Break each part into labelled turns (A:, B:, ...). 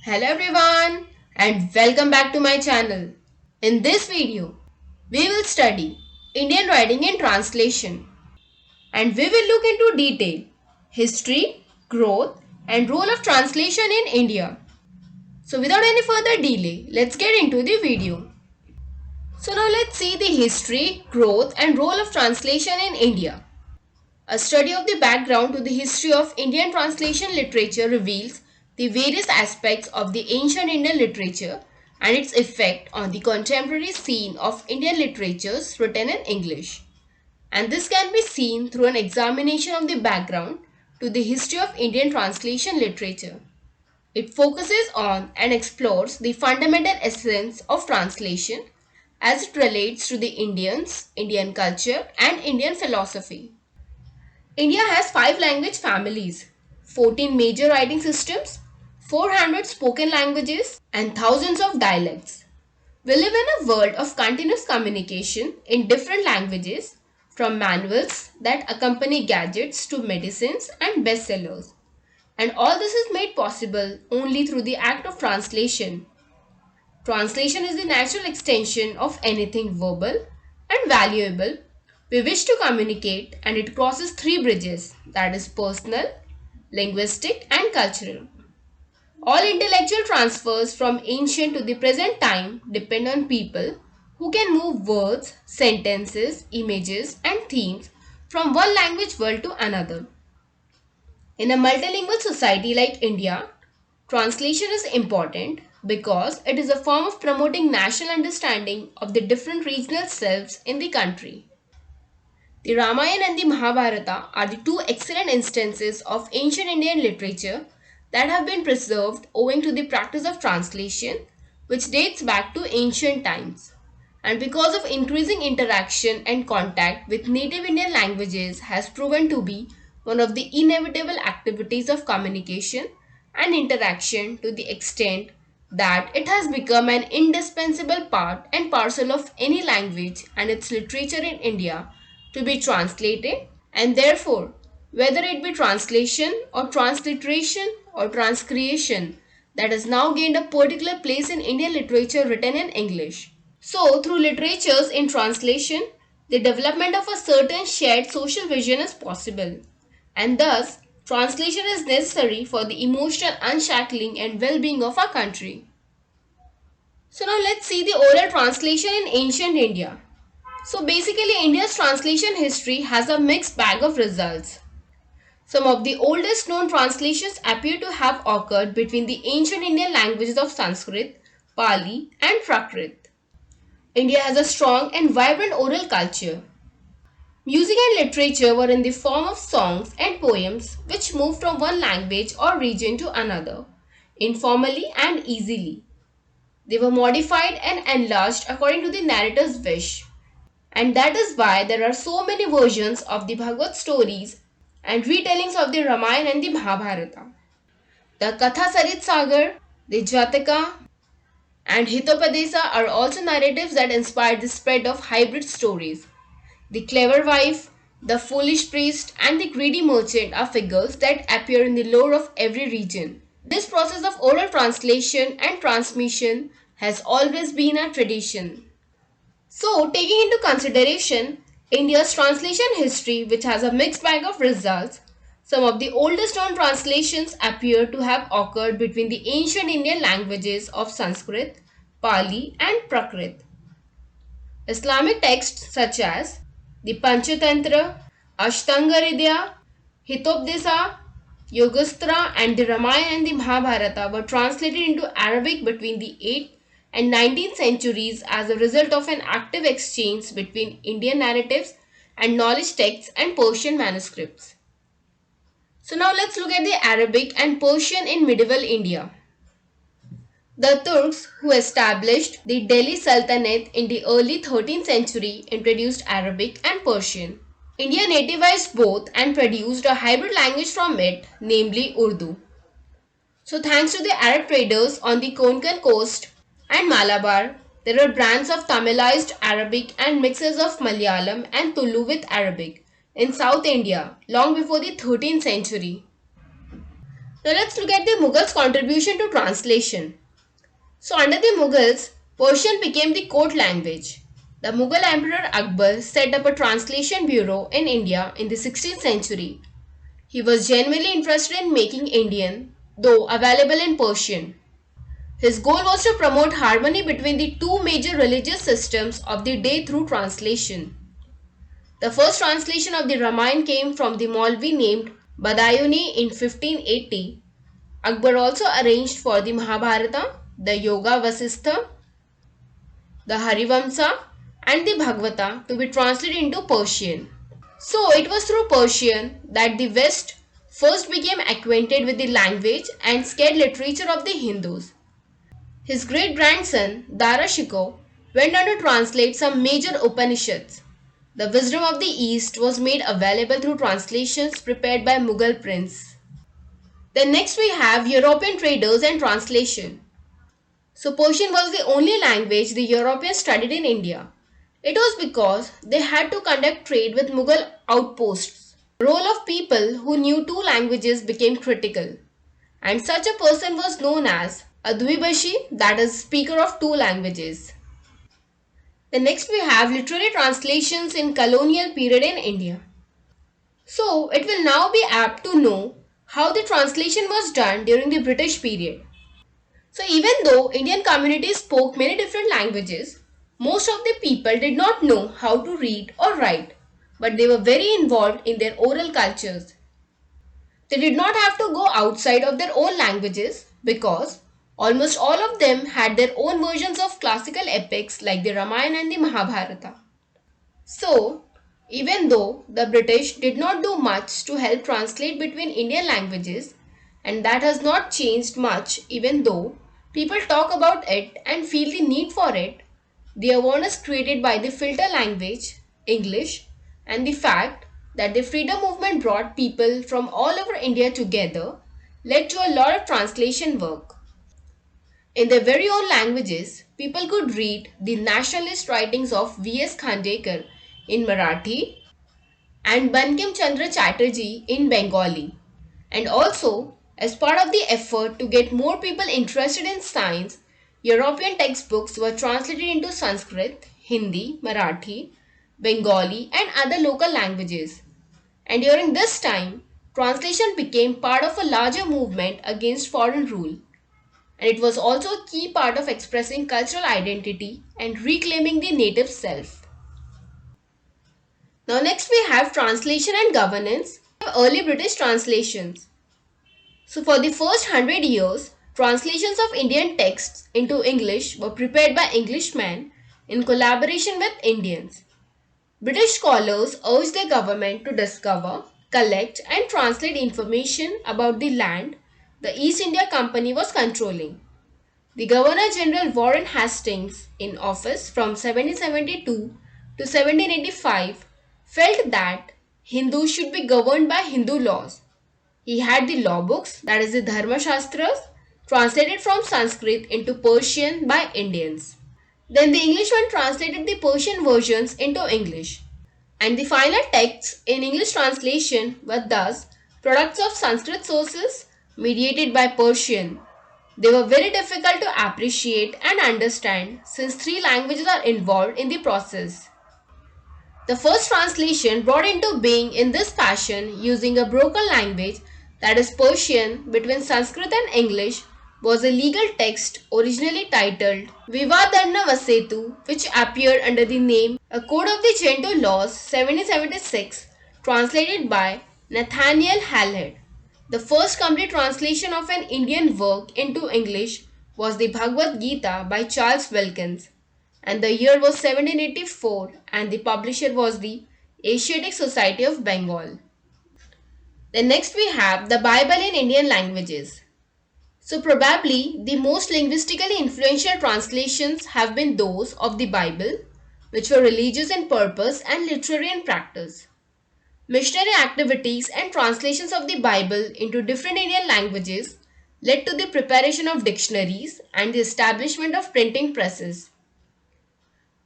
A: Hello everyone and welcome back to my channel. In this video, we will study Indian writing and translation and we will look into detail history, growth and role of translation in India. So without any further delay, let's get into the video. So now let's see the history, growth and role of translation in India. A study of the background to the history of Indian translation literature reveals the various aspects of the ancient Indian literature and its effect on the contemporary scene of Indian literatures written in English. And this can be seen through an examination of the background to the history of Indian translation literature. It focuses on and explores the fundamental essence of translation as it relates to the Indians, Indian culture, and Indian philosophy. India has 5 language families, 14 major writing systems, 400 spoken languages, and thousands of dialects. We live in a world of continuous communication in different languages, from manuals that accompany gadgets to medicines and bestsellers. And all this is made possible only through the act of translation. Translation is the natural extension of anything verbal and valuable we wish to communicate, and it crosses three bridges, that is personal, linguistic and cultural. All intellectual transfers from ancient to the present time depend on people who can move words, sentences, images and themes from one language world to another. In a multilingual society like India, translation is important because it is a form of promoting national understanding of the different regional selves in the country. The Ramayana and the Mahabharata are the two excellent instances of ancient Indian literature that have been preserved owing to the practice of translation, which dates back to ancient times. And because of increasing interaction and contact with native Indian languages has proven to be one of the inevitable activities of communication and interaction to the extent that it has become an indispensable part and parcel of any language and its literature in India to be translated, and therefore whether it be translation or transliteration or transcreation that has now gained a particular place in Indian literature written in English. So, through literatures in translation, the development of a certain shared social vision is possible, and thus translation is necessary for the emotional unshackling and well-being of our country. So now let's see the oral translation in ancient India. So basically India's translation history has a mixed bag of results. Some of the oldest known translations appear to have occurred between the ancient Indian languages of Sanskrit, Pali and Prakrit. India has a strong and vibrant oral culture. Music and literature were in the form of songs and poems which moved from one language or region to another, informally and easily. They were modified and enlarged according to the narrator's wish. And that is why there are so many versions of the Bhagavad stories and retellings of the Ramayana and the Mahabharata. The Katha Sarit Sagar, the Jataka, and Hitopadesa are also narratives that inspired the spread of hybrid stories. The clever wife, the foolish priest, and the greedy merchant are figures that appear in the lore of every region. This process of oral translation and transmission has always been a tradition. So, taking into consideration India's translation history, which has a mixed bag of results, some of the oldest known translations appear to have occurred between the ancient Indian languages of Sanskrit, Pali, and Prakrit. Islamic texts such as the Panchatantra, Ashtanga-hridaya, Hitopdesa, Yogastra, and the Ramayana and the Mahabharata were translated into Arabic between the 8th and 19th centuries as a result of an active exchange between Indian narratives and knowledge texts and Persian manuscripts. So now let's look at the Arabic and Persian in medieval India. The Turks, who established the Delhi Sultanate in the early 13th century, introduced Arabic and Persian. India nativized both and produced a hybrid language from it, namely Urdu. So thanks to the Arab traders on the Konkan coast and Malabar, there were brands of Tamilized Arabic and mixes of Malayalam and Tulu with Arabic in South India long before the 13th century. Now let's look at the Mughals' contribution to translation. So under the Mughals, Persian became the court language. The Mughal Emperor Akbar set up a translation bureau in India in the 16th century. He was genuinely interested in making Indian, though available in Persian. His goal was to promote harmony between the two major religious systems of the day through translation. The first translation of the Ramayana came from the Maulvi named Badayuni in 1580. Akbar also arranged for the Mahabharata, the Yoga Vasistha, the Harivamsa, and the Bhagavata to be translated into Persian. So it was through Persian that the West first became acquainted with the language and sacred literature of the Hindus. His great-grandson, Dara Shikoh, went on to translate some major Upanishads. The wisdom of the East was made available through translations prepared by Mughal prince. Then next we have European traders and translation. So Persian was the only language the Europeans studied in India. It was because they had to conduct trade with Mughal outposts. The role of people who knew two languages became critical, and such a person was known as a Dvibashi, that is, speaker of two languages. The next we have literary translations in colonial period in India. So it will now be apt to know how the translation was done during the British period. So even though Indian communities spoke many different languages, most of the people did not know how to read or write, but they were very involved in their oral cultures. They did not have to go outside of their own languages because almost all of them had their own versions of classical epics like the Ramayana and the Mahabharata. So, even though the British did not do much to help translate between Indian languages, and that has not changed much even though people talk about it and feel the need for it, the awareness created by the filter language, English, and the fact that the freedom movement brought people from all over India together led to a lot of translation work. In their very own languages, people could read the nationalist writings of V.S. Khandekar in Marathi and Bankim Chandra Chatterjee in Bengali. And also, as part of the effort to get more people interested in science, European textbooks were translated into Sanskrit, Hindi, Marathi, Bengali, and other local languages. And during this time, translation became part of a larger movement against foreign rule. And it was also a key part of expressing cultural identity and reclaiming the native self. Now next we have translation and governance. Early British translations. So for the first 100 years, translations of Indian texts into English were prepared by Englishmen in collaboration with Indians. British scholars urged their government to discover, collect and translate information about the land the East India Company was controlling. The Governor General Warren Hastings, in office from 1772 to 1785, felt that Hindus should be governed by Hindu laws. He had the law books, that is the Dharma Shastras, translated from Sanskrit into Persian by Indians. Then the Englishman translated the Persian versions into English. And the final texts in English translation were thus products of Sanskrit sources mediated by Persian. They were very difficult to appreciate and understand since three languages are involved in the process. The first translation brought into being in this fashion using a broken language, that is Persian, between Sanskrit and English was a legal text originally titled Vivadarna Vasetu, which appeared under the name A Code of the Gentoo Laws 1776, translated by Nathaniel Hallett. The first complete translation of an Indian work into English was the Bhagavad Gita by Charles Wilkins, and the year was 1784 and the publisher was the Asiatic Society of Bengal. Then next we have the Bible in Indian languages. So probably the most linguistically influential translations have been those of the Bible, which were religious in purpose and literary in practice. Missionary activities and translations of the Bible into different Indian languages led to the preparation of dictionaries and the establishment of printing presses.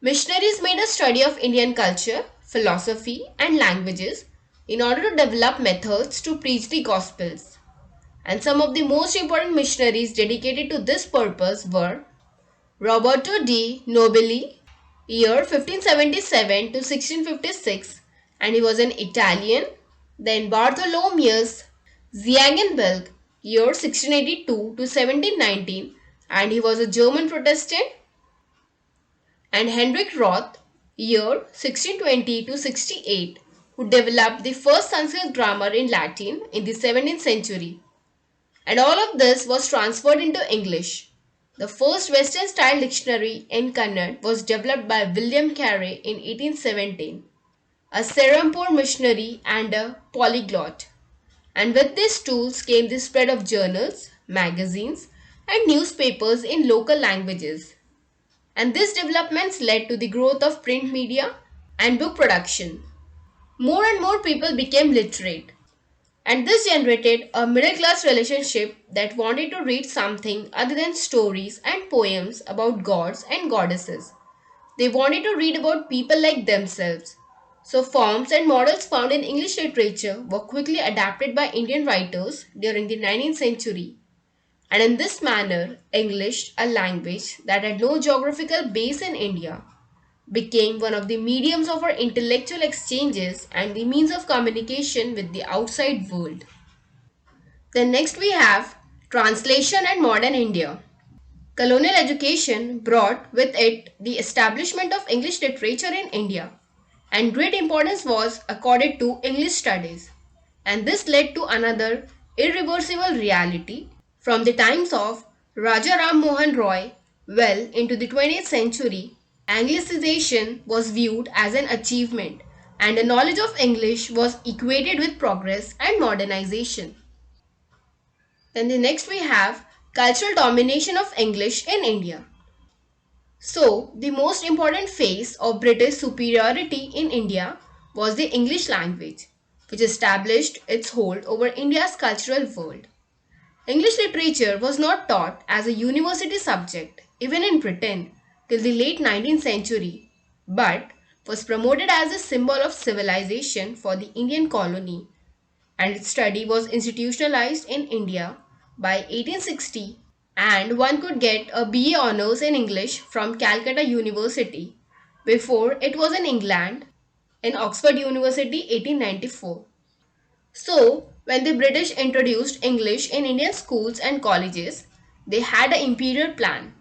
A: Missionaries made a study of Indian culture, philosophy, and languages in order to develop methods to preach the Gospels. And some of the most important missionaries dedicated to this purpose were Roberto di Nobili, year 1577 to 1656, and he was an Italian. Then Bartholomeus Ziagenbilg, year 1682 to 1719, and he was a German Protestant. And Heinrich Roth, year 1620 to 68, who developed the first Sanskrit grammar in Latin in the 17th century. And all of this was transferred into English. The first Western style dictionary in Kannada was developed by William Carey in 1817, a Serampore missionary and a polyglot. And with these tools came the spread of journals, magazines, and newspapers in local languages. And these developments led to the growth of print media and book production. More and more people became literate, and this generated a middle class relationship that wanted to read something other than stories and poems about gods and goddesses. They wanted to read about people like themselves. So, forms and models found in English literature were quickly adapted by Indian writers during the 19th century. And in this manner, English, a language that had no geographical base in India, became one of the mediums of our intellectual exchanges and the means of communication with the outside world. Then next we have translation and modern India. Colonial education brought with it the establishment of English literature in India, and great importance was accorded to English studies. And this led to another irreversible reality from the times of Raja Ram Mohan Roy well into the 20th century. Anglicization was viewed as an achievement, and a knowledge of English was equated with progress and modernization. Then the next we have cultural domination of English in India. So, the most important phase of British superiority in India was the English language, which established its hold over India's cultural world. English literature was not taught as a university subject, even in Britain, till the late 19th century, but was promoted as a symbol of civilization for the Indian colony, and its study was institutionalized in India by 1860, and one could get a BA Honours in English from Calcutta University before it was in England in Oxford University 1894. So, when the British introduced English in Indian schools and colleges, they had an imperial plan.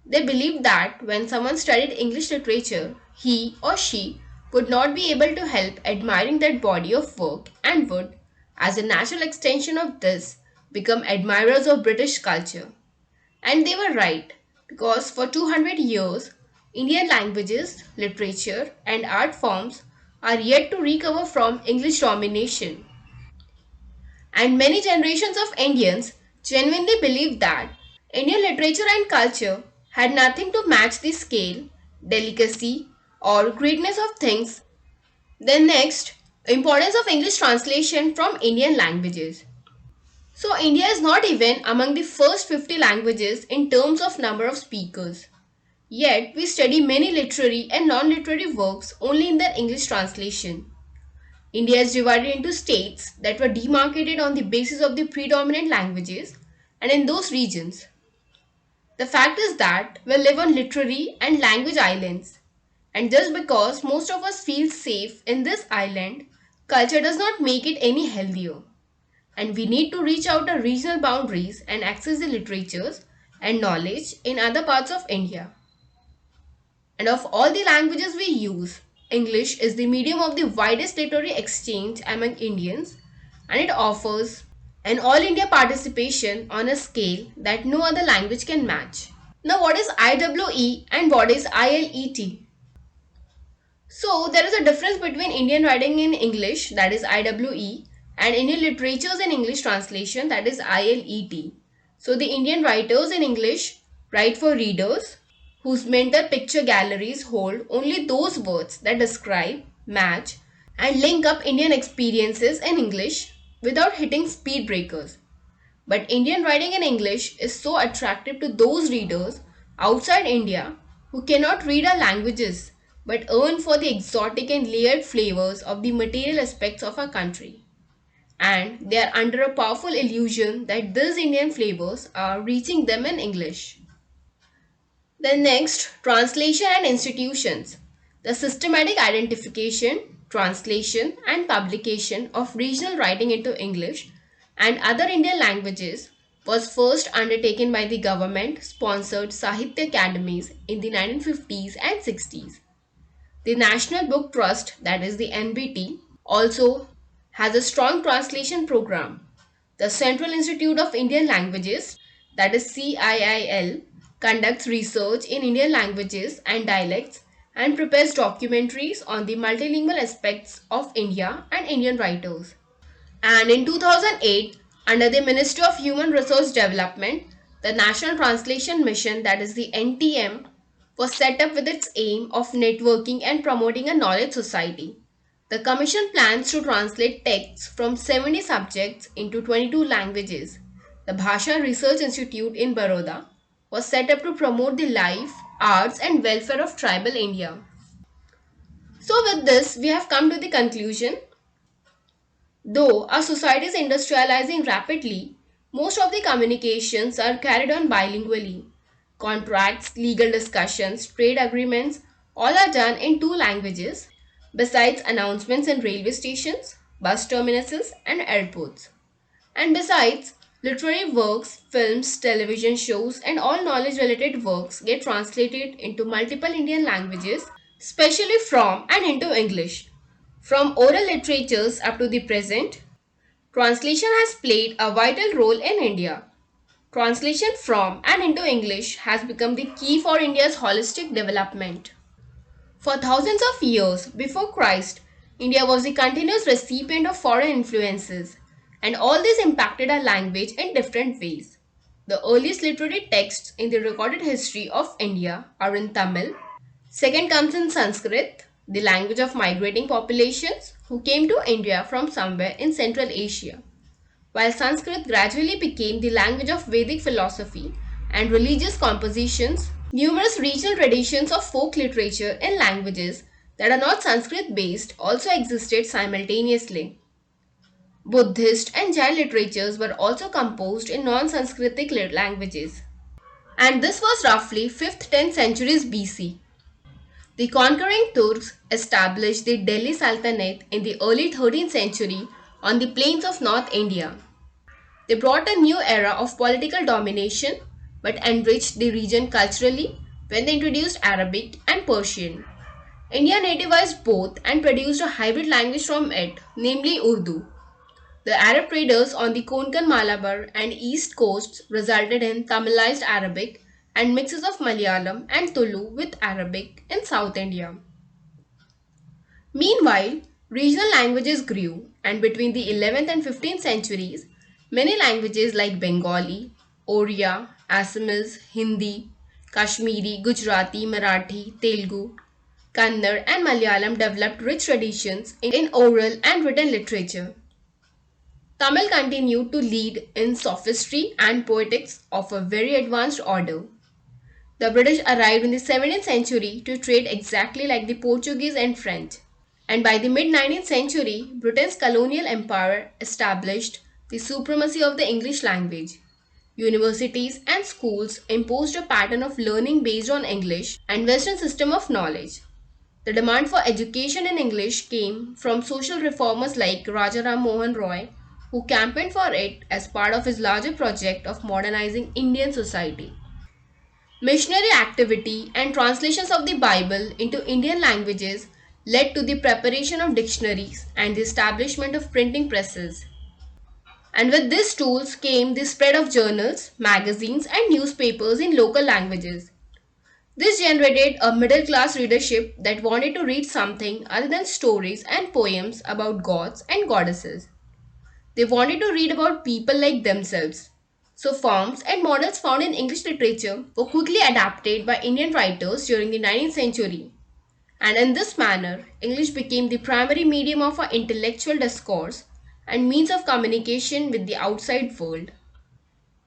A: They believed that when someone studied English literature, he or she would not be able to help admiring that body of work and would, as a natural extension of this, become admirers of British culture. And they were right, because for 200 years, Indian languages, literature, and art forms are yet to recover from English domination. And many generations of Indians genuinely believed that Indian literature and culture had nothing to match the scale, delicacy, or greatness of things. Then next, importance of English translation from Indian languages. So India is not even among the first 50 languages in terms of number of speakers. Yet we study many literary and non-literary works only in their English translation. India is divided into states that were demarcated on the basis of the predominant languages, and in those regions, the fact is that we live on literary and language islands. And just because most of us feel safe in this island, culture does not make it any healthier. And we need to reach out our regional boundaries and access the literatures and knowledge in other parts of India. And of all the languages we use, English is the medium of the widest literary exchange among Indians, and it offers an all India participation on a scale that no other language can match. Now, what is IEE and what is ILET? So, there is a difference between Indian writing in English, that is IEE, and Indian literatures in English translation, that is ILET. So, the Indian writers in English write for readers whose mental picture galleries hold only those words that describe, match, and link up Indian experiences in English without hitting speed breakers. But Indian writing in English is so attractive to those readers outside India who cannot read our languages but yearn for the exotic and layered flavors of the material aspects of our country. and they are under a powerful illusion that these Indian flavors are reaching them in English. Then next, translation and institutions. The systematic identification, translation and publication of regional writing into English and other Indian languages was first undertaken by the government-sponsored Sahitya Academies in the 1950s and 60s. The National Book Trust, that is the NBT, also has a strong translation program. The Central Institute of Indian Languages, that is CIIL, conducts research in Indian languages and dialects and prepares documentaries on the multilingual aspects of India and Indian writers. And in 2008, under the Ministry of Human Resource Development, the National Translation Mission, that is the NTM, was set up with its aim of networking and promoting a knowledge society. The Commission plans to translate texts from 70 subjects into 22 languages. The Bhasha Research Institute in Baroda was set up to promote the life, arts, and welfare of tribal India. So, with this, we have come to the conclusion. Though our society is industrializing rapidly, most of the communications are carried on bilingually. Contracts, legal discussions, trade agreements, all are done in two languages, besides announcements in railway stations, bus terminuses, and airports. And besides, literary works, films, television shows, and all knowledge related works get translated into multiple Indian languages, especially from and into English. From oral literatures up to the present, translation has played a vital role in India. Translation from and into English has become the key for India's holistic development. For thousands of years before Christ, India was the continuous recipient of foreign influences, and all this impacted our language in different ways. The earliest literary texts in the recorded history of India are in Tamil. Second comes in Sanskrit, the language of migrating populations who came to India from somewhere in Central Asia. While Sanskrit gradually became the language of Vedic philosophy and religious compositions, numerous regional traditions of folk literature in languages that are not Sanskrit based also existed simultaneously. Buddhist and Jain literatures were also composed in non Sanskritic languages. And this was roughly 5th 10th centuries BC. The conquering Turks established the Delhi Sultanate in the early 13th century on the plains of North India. They brought a new era of political domination but enriched the region culturally when they introduced Arabic and Persian. India nativized both and produced a hybrid language from it, namely Urdu. The Arab traders on the Konkan, Malabar and east coasts resulted in Tamilized Arabic and mixes of Malayalam and Tulu with Arabic in South India. Meanwhile, regional languages grew, and between the 11th and 15th centuries, many languages like Bengali, Oriya, Assamese, Hindi, Kashmiri, Gujarati, Marathi, Telugu, Kannada, and Malayalam developed rich traditions in oral and written literature. Tamil continued to lead in sophistry and poetics of a very advanced order. The British arrived in the 17th century to trade exactly like the Portuguese and French. And by the mid 19th century, Britain's colonial empire established the supremacy of the English language. Universities and schools imposed a pattern of learning based on English and Western system of knowledge. The demand for education in English came from social reformers like Raja Ram Mohan Roy, who campaigned for it as part of his larger project of modernizing Indian society. Missionary activity and translations of the Bible into Indian languages led to the preparation of dictionaries and the establishment of printing presses. And with these tools came the spread of journals, magazines, and newspapers in local languages. This generated a middle class readership that wanted to read something other than stories and poems about gods and goddesses. They wanted to read about people like themselves. So, forms and models found in English literature were quickly adapted by Indian writers during the 19th century. And in this manner, English became the primary medium of our intellectual discourse and means of communication with the outside world.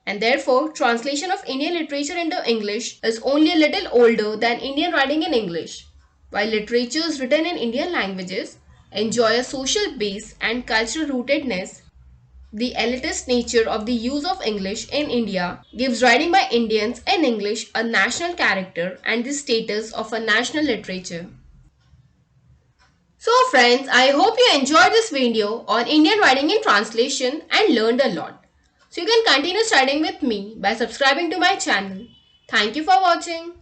A: And therefore, translation of Indian literature into English is only a little older than Indian writing in English, while literatures written in Indian languages enjoy a social base and cultural rootedness The elitist nature of the use of English in India gives writing by Indians in English a national character and the status of a national literature. So friends, I hope you enjoyed this video on Indian writing in translation and learned a lot. So you can continue studying with me by subscribing to my channel. Thank you for watching.